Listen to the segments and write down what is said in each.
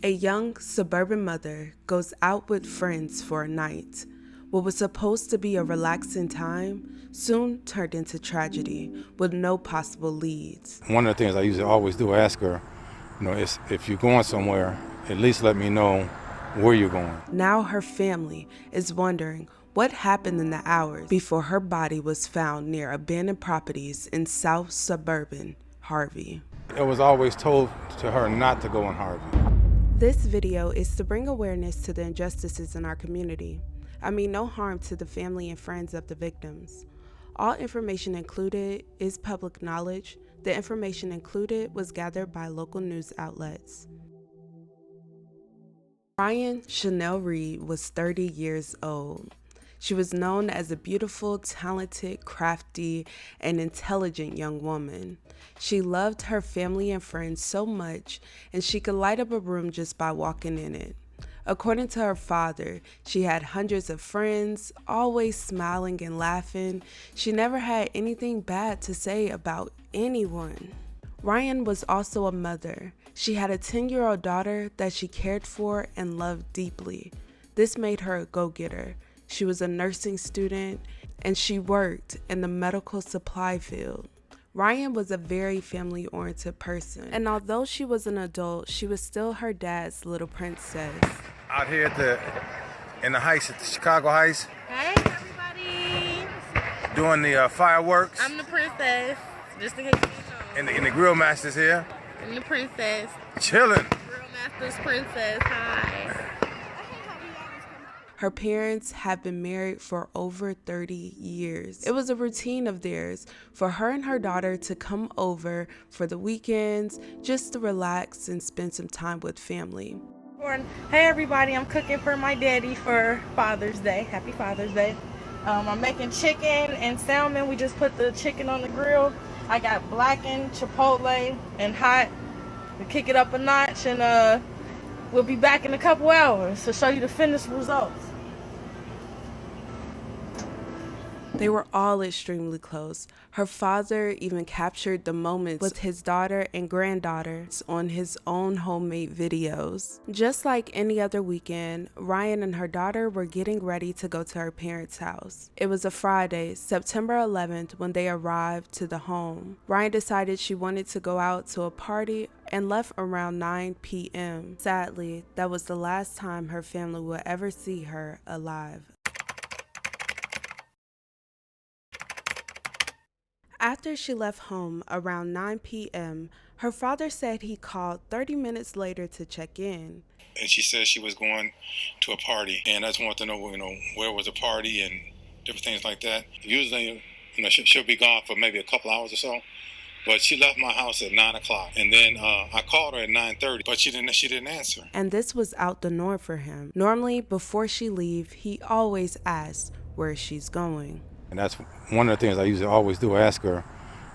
A young suburban mother goes out with friends for a night. What was supposed to be a relaxing time soon turned into tragedy with no possible leads. One of the things I usually always do ask her, is if you're going somewhere, at least let me know where you're going. Now her family is wondering what happened in the hours before her body was found near abandoned properties in South Suburban Harvey. It was always told to her not to go in Harvey. This video is to bring awareness to the injustices in our community. I mean no harm to the family and friends of the victims. All information included is public knowledge. The information included was gathered by local news outlets. Ryan Chanel Reed was 30 years old. She was known as a beautiful, talented, crafty, and intelligent young woman. She loved her family and friends so much, and she could light up a room just by walking in it. According to her father, she had hundreds of friends, always smiling and laughing. She never had anything bad to say about anyone. Ryan was also a mother. She had a 10-year-old daughter that she cared for and loved deeply. This made her a go-getter. She was a nursing student, and she worked in the medical supply field. Ryan was a very family-oriented person, and although she was an adult, she was still her dad's little princess. Out here in the Heights, at the Chicago Heights. Hey everybody! Doing the fireworks. I'm the princess, just in case you didn't know. And the grill masters here. I'm the princess. Chilling. Grill master's princess, hi. Her parents have been married for over 30 years. It was a routine of theirs for her and her daughter to come over for the weekends just to relax and spend some time with family. Hey everybody, I'm cooking for my daddy for Father's Day. Happy Father's Day. I'm making chicken and salmon. We just put the chicken on the grill. I got blackened, chipotle, and hot to kick it up a notch, and we'll be back in a couple hours to show you the finished results. They were all extremely close. Her father even captured the moments with his daughter and granddaughter on his own homemade videos. Just like any other weekend, Ryan and her daughter were getting ready to go to her parents' house. It was a Friday, September 11th, when they arrived to the home. Ryan decided she wanted to go out to a party and left around 9 p.m. Sadly, that was the last time her family would ever see her alive. After she left home around 9 p.m., her father said he called 30 minutes later to check in. And she said she was going to a party, and I just wanted to know, where was the party and different things like that. Usually, she'll be gone for maybe a couple hours or so, but she left my house at 9 o'clock, and then I called her at 9:30, but she didn't answer. And this was out the norm for him. Normally, before she leave, he always asks where she's going. And that's one of the things I usually always do ask her,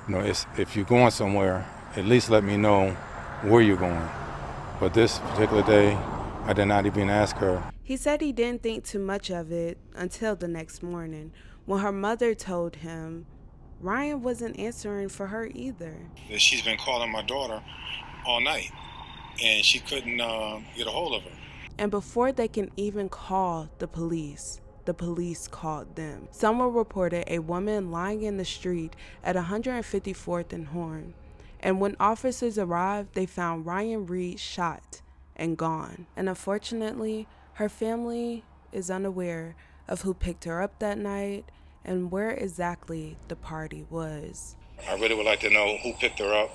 is if you're going somewhere, at least let me know where you're going. But this particular day, I did not even ask her. He said he didn't think too much of it until the next morning, when her mother told him Ryan wasn't answering for her either. She's been calling my daughter all night, and she couldn't get a hold of her. And before they can even call the police called them. Someone reported a woman lying in the street at 154th and Horn. And when officers arrived, they found Ryan Reed shot and gone. And unfortunately, her family is unaware of who picked her up that night and where exactly the party was. I really would like to know who picked her up.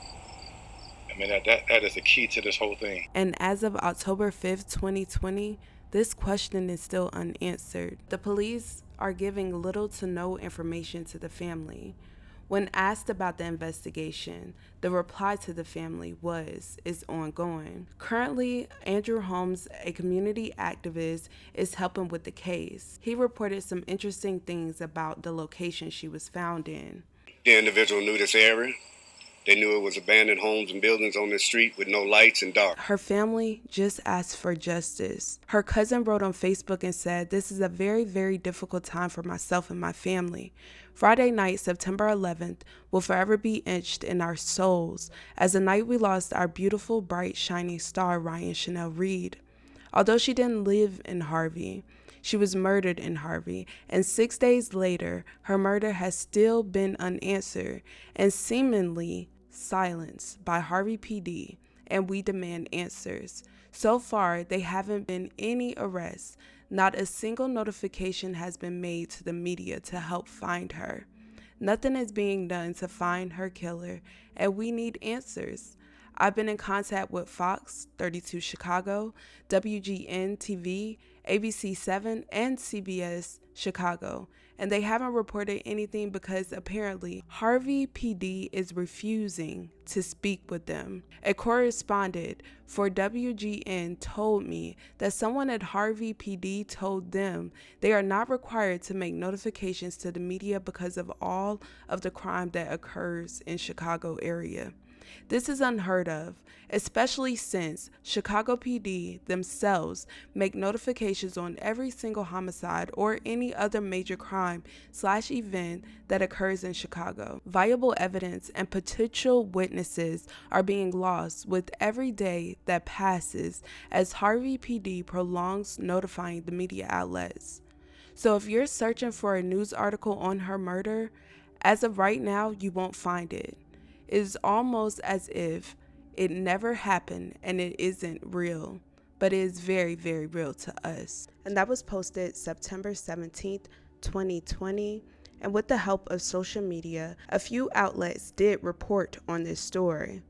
I mean, that is the key to this whole thing. And as of October 5th, 2020, this question is still unanswered. The police are giving little to no information to the family. When asked about the investigation, the reply to the family is ongoing. Currently, Andrew Holmes, a community activist, is helping with the case. He reported some interesting things about the location she was found in. The individual knew this area. They knew it was abandoned homes and buildings on the street with no lights and dark. Her family just asked for justice. Her cousin wrote on Facebook and said, "This is a very, very difficult time for myself and my family. Friday night, September 11th, will forever be etched in our souls as the night we lost our beautiful, bright, shining star, Ryan Chanel Reed. Although she didn't live in Harvey, she was murdered in Harvey, and 6 days later, her murder has still been unanswered and seemingly silenced by Harvey PD, and we demand answers. So far, there haven't been any arrests. Not a single notification has been made to the media to help find her. Nothing is being done to find her killer, and we need answers." I've been in contact with Fox, 32 Chicago, WGN TV, ABC 7, and CBS Chicago, and they haven't reported anything because apparently Harvey PD is refusing to speak with them. A correspondent for WGN told me that someone at Harvey PD told them they are not required to make notifications to the media because of all of the crime that occurs in Chicago area. This is unheard of, especially since Chicago PD themselves make notifications on every single homicide or any other major crime/event that occurs in Chicago. Viable evidence and potential witnesses are being lost with every day that passes as Harvey PD prolongs notifying the media outlets. So if you're searching for a news article on her murder, as of right now, you won't find it. It is almost as if it never happened and it isn't real, but it is very, very real to us. And that was posted September 17th, 2020. And with the help of social media, a few outlets did report on this story.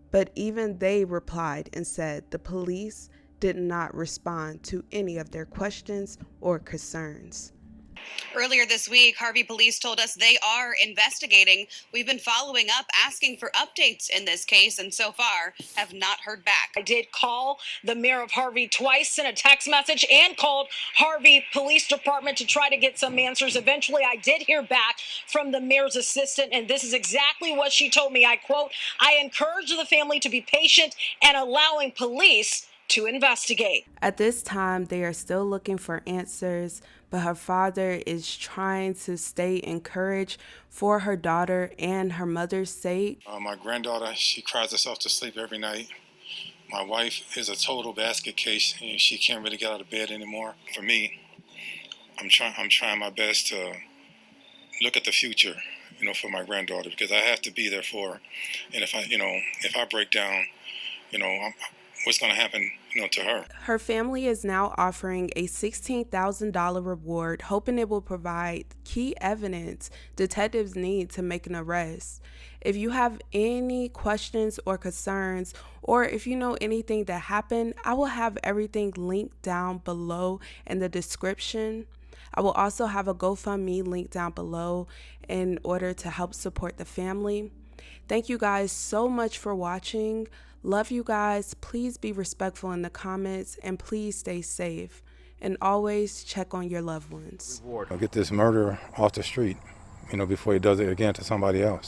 But even they replied and said the police did not respond to any of their questions or concerns. Earlier this week, Harvey police told us they are investigating. We've been following up, asking for updates in this case, and so far have not heard back. I did call the mayor of Harvey twice, sent a text message, and called Harvey Police Department to try to get some answers. Eventually, I did hear back from the mayor's assistant, and this is exactly what she told me. I quote, "I encourage the family to be patient and allowing police to investigate." At this time, they are still looking for answers, but her father is trying to stay encouraged for her daughter and her mother's sake. My granddaughter, she cries herself to sleep every night. My wife is a total basket case, and she can't really get out of bed anymore. For me, I'm trying my best to look at the future, for my granddaughter, because I have to be there for her. And if I break down, what's going to happen, to her. Her family is now offering a $16,000 reward, hoping it will provide key evidence detectives need to make an arrest. If you have any questions or concerns, or if you know anything that happened, I will have everything linked down below in the description. I will also have a GoFundMe link down below in order to help support the family. Thank you guys so much for watching. Love you guys. Please be respectful in the comments and please stay safe. And always check on your loved ones. I'll get this murderer off the street, before he does it again to somebody else.